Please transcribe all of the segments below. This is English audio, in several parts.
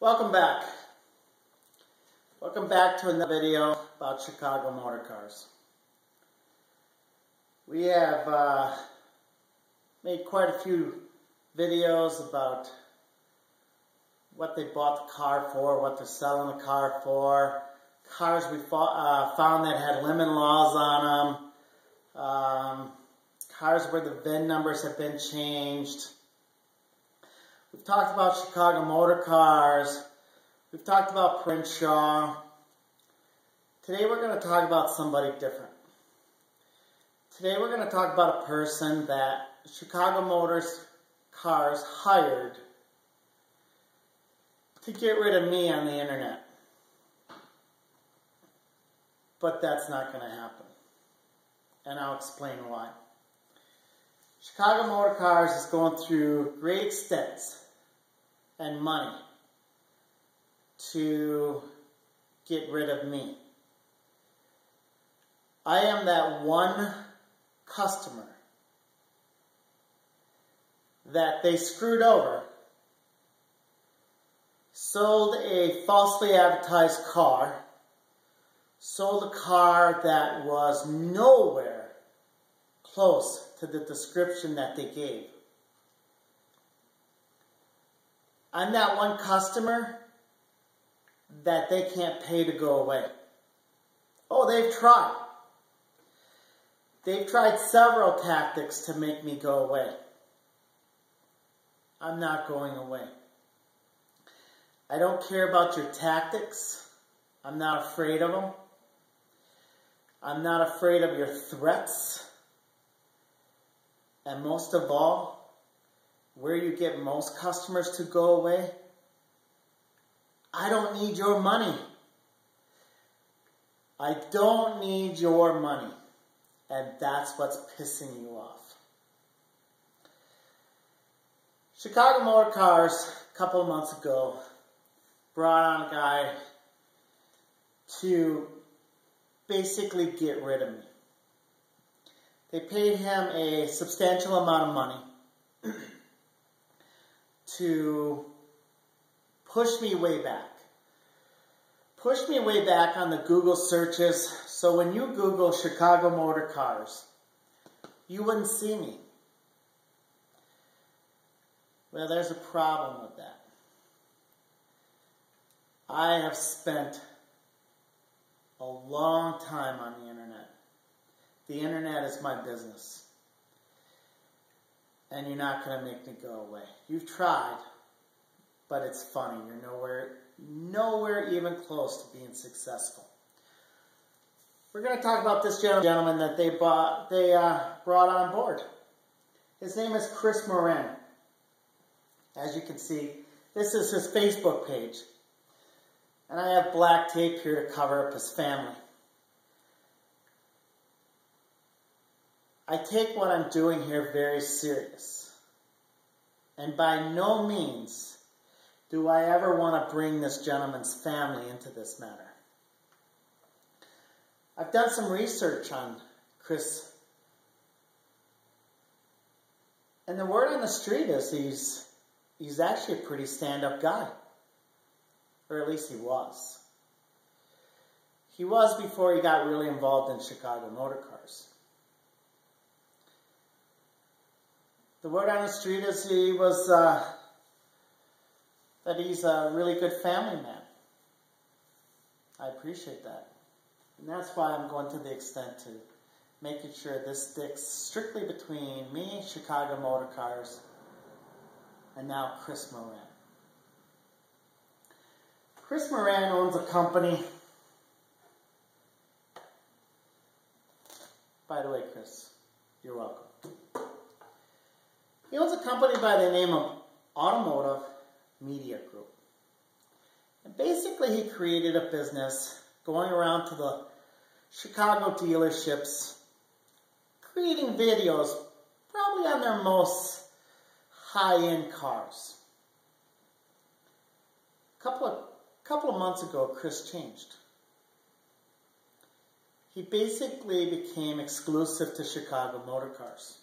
Welcome back. Welcome back to another video about Chicago motor cars. We have made quite a few videos about what they bought the car for, what they're selling the car for, cars we found that had lemon laws on them, cars where the VIN numbers have been changed. We've talked about Chicago motor cars. We've talked about Parin Shah. Today we're going to talk about somebody different. Today we're going to talk about a person that Chicago Motors Cars hired to get rid of me on the internet. But that's not going to happen. And I'll explain why. Chicago Motor Cars is going through great extents and money to get rid of me. I am that one customer that they screwed over, sold a falsely advertised car, sold a car that was nowhere close to the description that they gave. I'm that one customer that they can't pay to go away. Oh, they've tried. They've tried several tactics to make me go away. I'm not going away. I don't care about your tactics. I'm not afraid of them. I'm not afraid of your threats. And most of all, where you get most customers to go away, I don't need your money. I don't need your money. And that's what's pissing you off. Chicago Motor Cars, a couple of months ago, brought on a guy to basically get rid of me. They paid him a substantial amount of money to push me way back. Push me way back on the Google searches. So when you Google Chicago Motor Cars, you wouldn't see me. Well, there's a problem with that. I have spent a long time on the internet. The internet is my business. And you're not going to make me go away. You've tried, but it's funny. You're nowhere even close to being successful. We're going to talk about this gentleman that they brought on board. His name is Moran. As you can see, this is his Facebook page. And I have black tape here to cover up his family. I take what I'm doing here very serious. And by no means do I ever want to bring this gentleman's family into this matter. I've done some research on Chris. And the word on the street is he's actually a pretty stand-up guy. Or at least he was. He was before he got really involved in Chicago motor cars. The word on the street is that he's a really good family man. I appreciate that. And that's why I'm going to the extent to making sure this sticks strictly between me, Chicago Motor Cars, and now Moran. Moran owns a company. By the way, Chris, you're welcome. He owns a company by the name of Automotive Media Group. And basically he created a business going around to the Chicago dealerships, creating videos probably on their most high-end cars. A couple of months ago, Chris changed. He basically became exclusive to Chicago motor cars.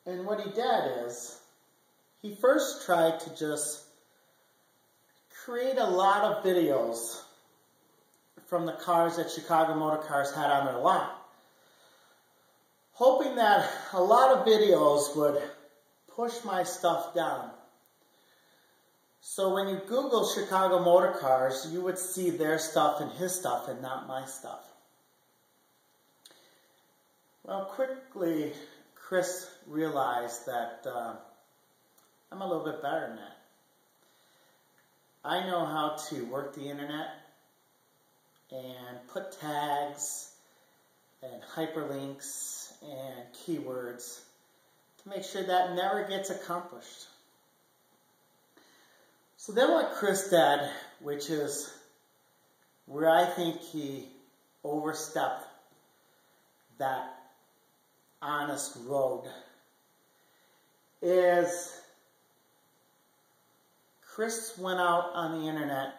And what he did is, he first tried to just create a lot of videos from the cars that Chicago Motor Cars had on their lot, hoping that a lot of videos would push my stuff down. So when you Google Chicago Motor Cars, you would see their stuff and his stuff and not my stuff. Well, quickly, Chris realized that I'm a little bit better than that. I know how to work the internet and put tags and hyperlinks and keywords to make sure that never gets accomplished. So then what Chris did, which is where I think he overstepped that honest road, is Chris went out on the internet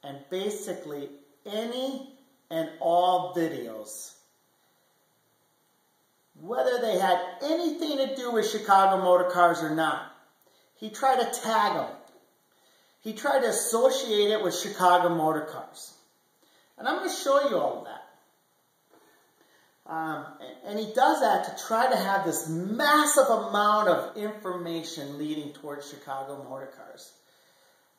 and basically any and all videos, whether they had anything to do with Chicago Motor Cars or not, he tried to tag them. He tried to associate it with Chicago Motor Cars. And I'm going to show you all of that. And he does that to try to have this massive amount of information leading towards Chicago Motor Cars.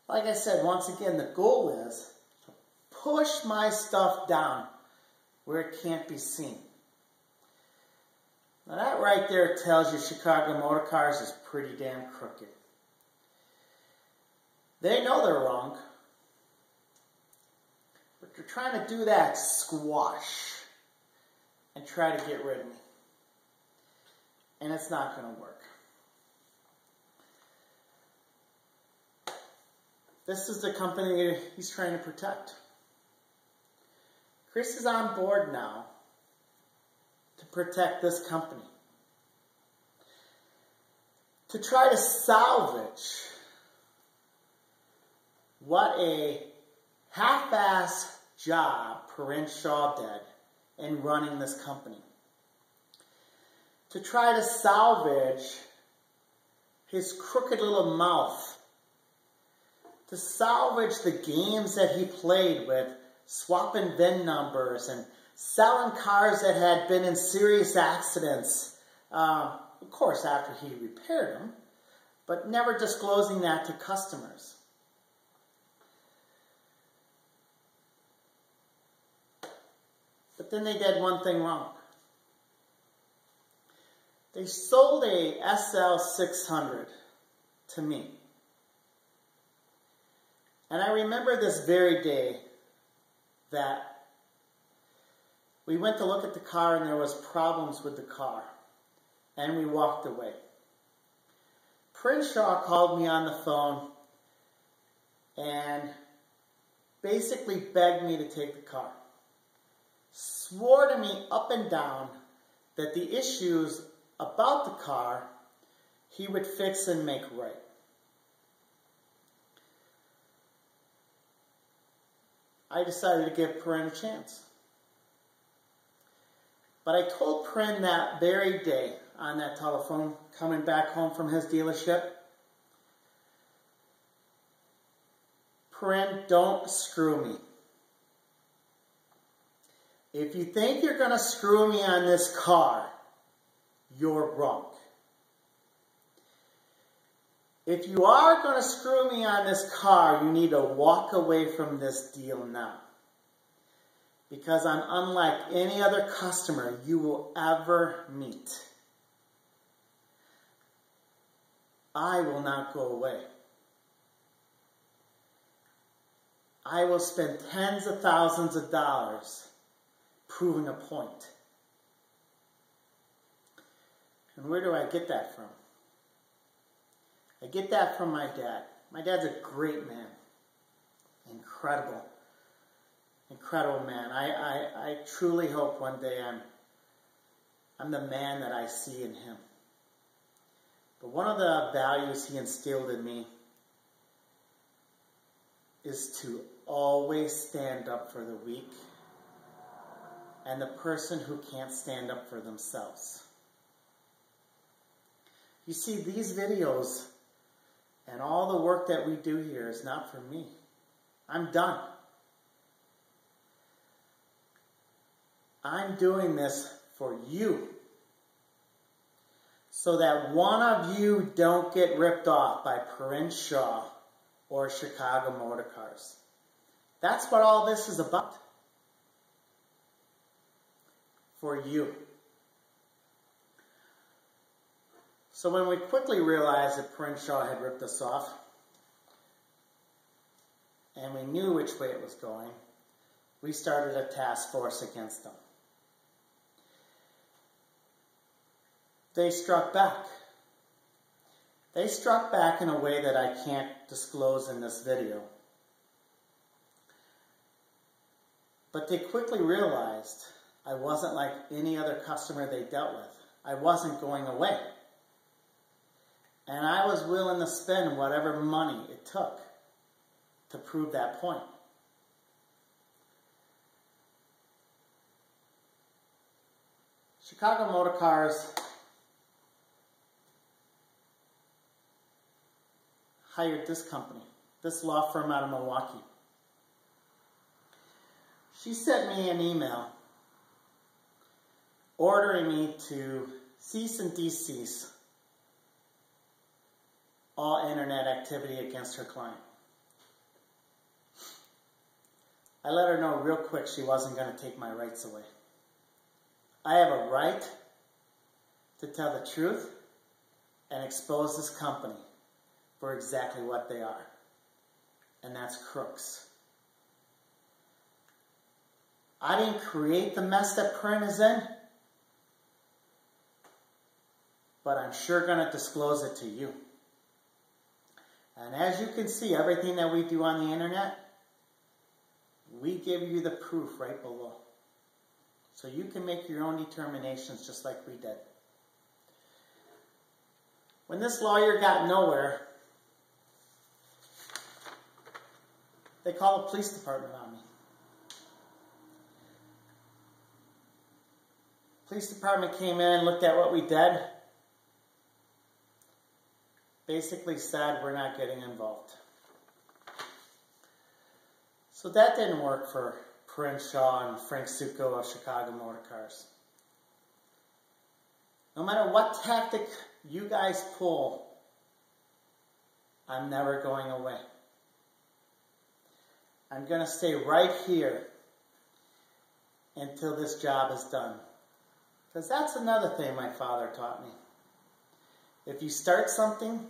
Like I said, once again, the goal is to push my stuff down where it can't be seen. Now that right there tells you Chicago Motor Cars is pretty damn crooked. They know they're wrong, but they're trying to do that squash and try to get rid of me. And it's not going to work. This is the company he's trying to protect. Chris is on board now to protect this company, to try to salvage what a half-ass job Parin Shah did in running this company. To try to salvage his crooked little mouth. To salvage the games that he played with swapping VIN numbers and selling cars that had been in serious accidents. Of course, after he repaired them, but never disclosing that to customers. But then they did one thing wrong. They sold a SL600 to me. And I remember this very day that we went to look at the car and there was problems with the car. And we walked away. Parin Shah called me on the phone and basically begged me to take the car. Swore to me up and down that the issues about the car he would fix and make right. I decided to give Parin a chance. But I told Parin that very day on that telephone, coming back home from his dealership, Parin, don't screw me. If you think you're going to screw me on this car, you're wrong. If you are going to screw me on this car, you need to walk away from this deal now. Because I'm unlike any other customer you will ever meet. I will not go away. I will spend tens of thousands of dollars proving a point. And where do I get that from? I get that from my dad. My dad's a great man. Incredible. Incredible man. I truly hope one day I'm the man that I see in him. But one of the values he instilled in me is to always stand up for the weak and the person who can't stand up for themselves. You see, these videos and all the work that we do here is not for me. I'm done. I'm doing this for you, so that one of you don't get ripped off by Parin Shah or Chicago Motor Cars. That's what all this is about. For you. So when we quickly realized that Parin Shah had ripped us off, and we knew which way it was going, we started a task force against them. They struck back. They struck back in a way that I can't disclose in this video. But they quickly realized I wasn't like any other customer they dealt with. I wasn't going away. And I was willing to spend whatever money it took to prove that point. Chicago Motor Cars hired this company, this law firm out of Milwaukee. She sent me an email ordering me to cease and desist all internet activity against her client. I let her know real quick she wasn't going to take my rights away. I have a right to tell the truth and expose this company for exactly what they are. And that's crooks. I didn't create the mess that Parin is in, but I'm sure going to disclose it to you. And as you can see, everything that we do on the internet, we give you the proof right below. So you can make your own determinations just like we did. When this lawyer got nowhere, they called the police department on me. Police department came in, looked at what we did, basically said we're not getting involved. So that didn't work for Parin Shah and Frank Succo of Chicago Motor Cars. No matter what tactic you guys pull, I'm never going away. I'm going to stay right here until this job is done. Because that's another thing my father taught me. If you start something,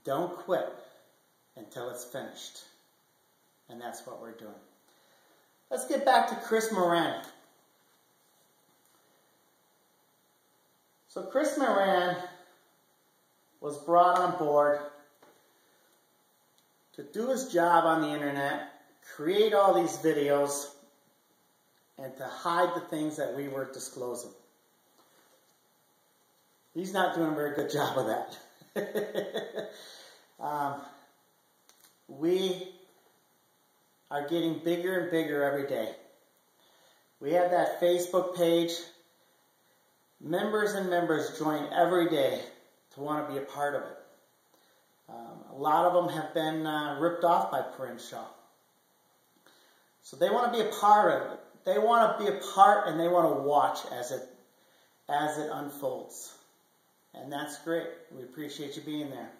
don't quit until it's finished. And that's what we're doing. Let's get back to Chris Moran. So Chris Moran was brought on board to do his job on the internet, create all these videos, and to hide the things that we were disclosing. He's not doing a very good job of that. We are getting bigger and bigger every day. We have that Facebook page. Members and members join every day to want to be a part of it. A lot of them have been ripped off by Parin Shah. So they want to be a part of it. They want to be a part and they want to watch as it unfolds. And that's great. We appreciate you being there.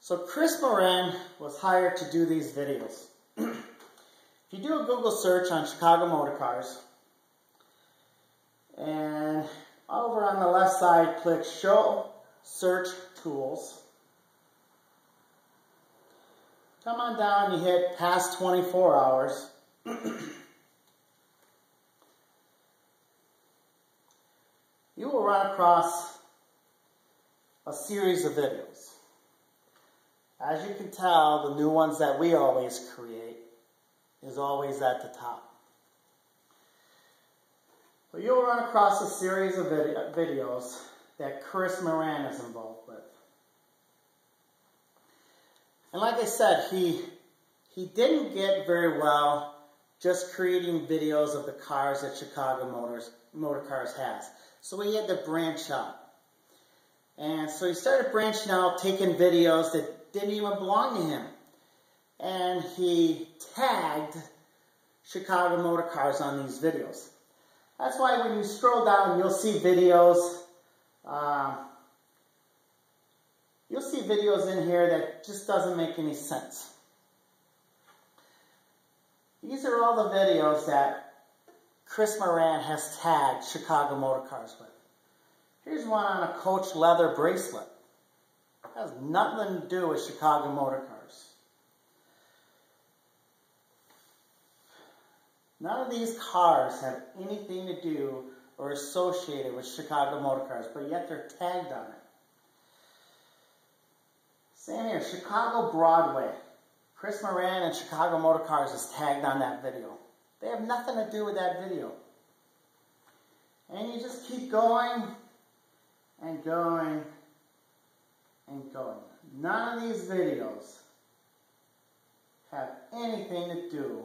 So Chris Moran was hired to do these videos. If you do a Google search on Chicago Motor Cars, and over on the left side, click Show Search Tools. Come on down, you hit past 24 hours. You will run across a series of videos. As you can tell, the new ones that we always create is always at the top. But you'll run across a series of videos that Chris Moran is involved with. And like I said, he didn't get very well just creating videos of the cars that Chicago Motor Cars has. So he had to branch out. And so he started branching out, taking videos that didn't even belong to him. And he tagged Chicago Motor Cars on these videos. That's why when you scroll down, you'll see videos. You'll see videos in here that just doesn't make any sense. These are all the videos that Chris Moran has tagged Chicago Motor Cars with. Here's one on a Coach leather bracelet. It has nothing to do with Chicago Motor Cars. None of these cars have anything to do or associated with Chicago Motor Cars, but yet they're tagged on it. Same here, Chicago Broadway. Chris Moran and Chicago Motor Cars is tagged on that video. They have nothing to do with that video. And you just keep going and going and going. None of these videos have anything to do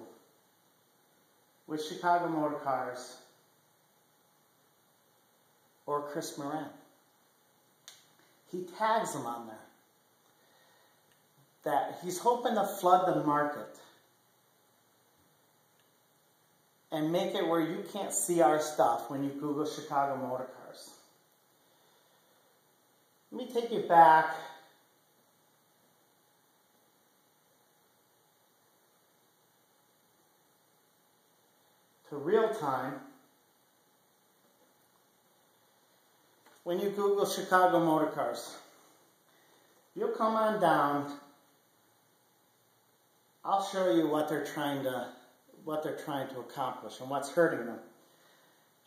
with Chicago Motor Cars or Chris Moran. He tags them on there. That he's hoping to flood the market and make it where you can't see our stuff when you Google Chicago Motor Cars. Let me take you back to real time when you Google Chicago Motor Cars. You'll come on down. I'll show you what they're trying to accomplish and what's hurting them.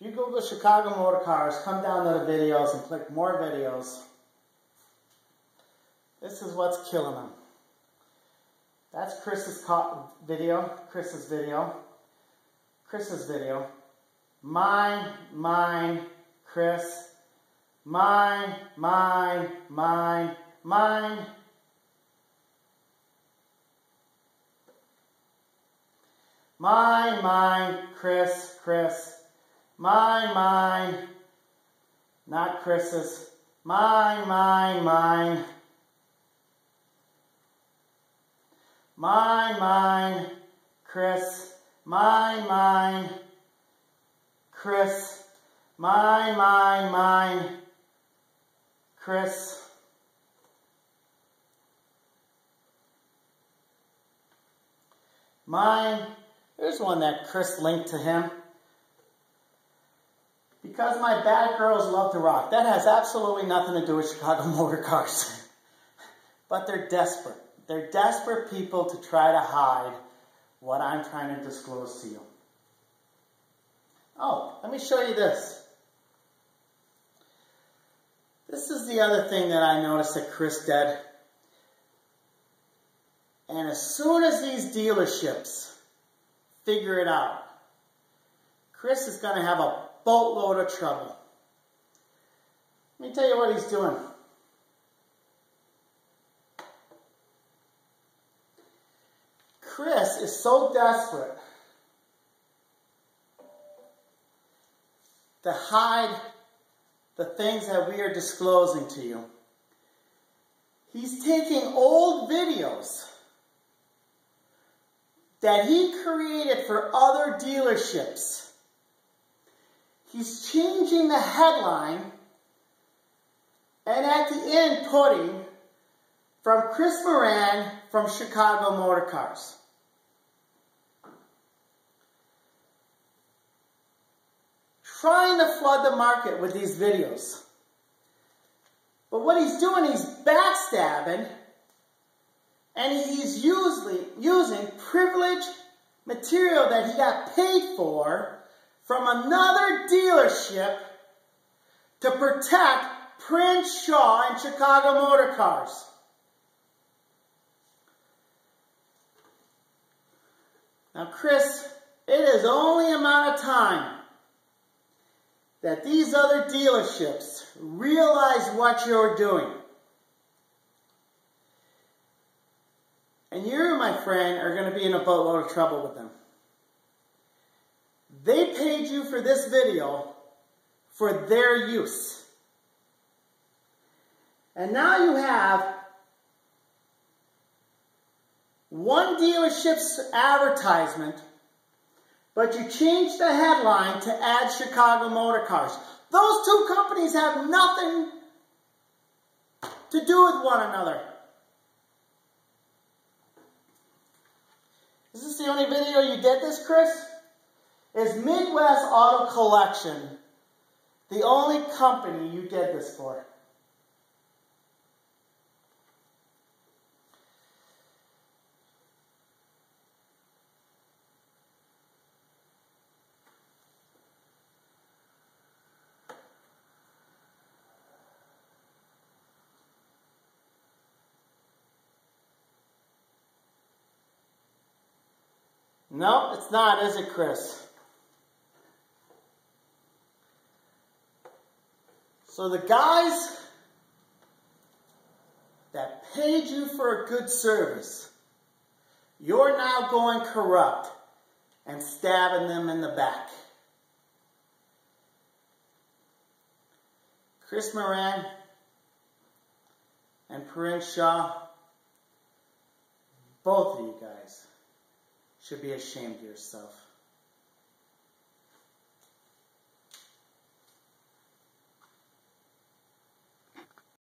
If you Google Chicago Motor Cars, come down to the videos and click more videos. This is what's killing them. That's Chris's video. Mine, Chris. Mine. Mine, Chris. Mine. Not Chris's. Mine. Mine, Chris. Mine, Chris. Mine, Chris. Mine. There's one that Chris linked to him. Because my bad girls love to rock. That has absolutely nothing to do with Chicago Motor Cars. But they're desperate. They're desperate people to try to hide what I'm trying to disclose to you. Oh, let me show you this. This is the other thing that I noticed that Chris did. And as soon as these dealerships figure it out, Chris is going to have a boatload of trouble. Let me tell you what he's doing. Chris is so desperate to hide the things that we are disclosing to you. He's taking old videos that he created for other dealerships. He's changing the headline and at the end putting from Chris Moran from Chicago Motor Cars. Trying to flood the market with these videos. But what he's doing, he's backstabbing, and he's using privileged material that he got paid for from another dealership to protect Parin Shah and Chicago Motor Cars. Now, Chris, it is only a matter of time that these other dealerships realize what you're doing. And you, my friend, are going to be in a boatload of trouble with them. They paid you for this video for their use. And now you have one dealership's advertisement, but you changed the headline to add Chicago Motor Cars. Those two companies have nothing to do with one another. Is this the only video you did this, Chris? Is Midwest Auto Collection the only company you did this for? No, it's not, is it, Chris? So the guys that paid you for a good service, you're now going corrupt and stabbing them in the back. Chris Moran and Parin Shah, both of you guys should be ashamed of yourself.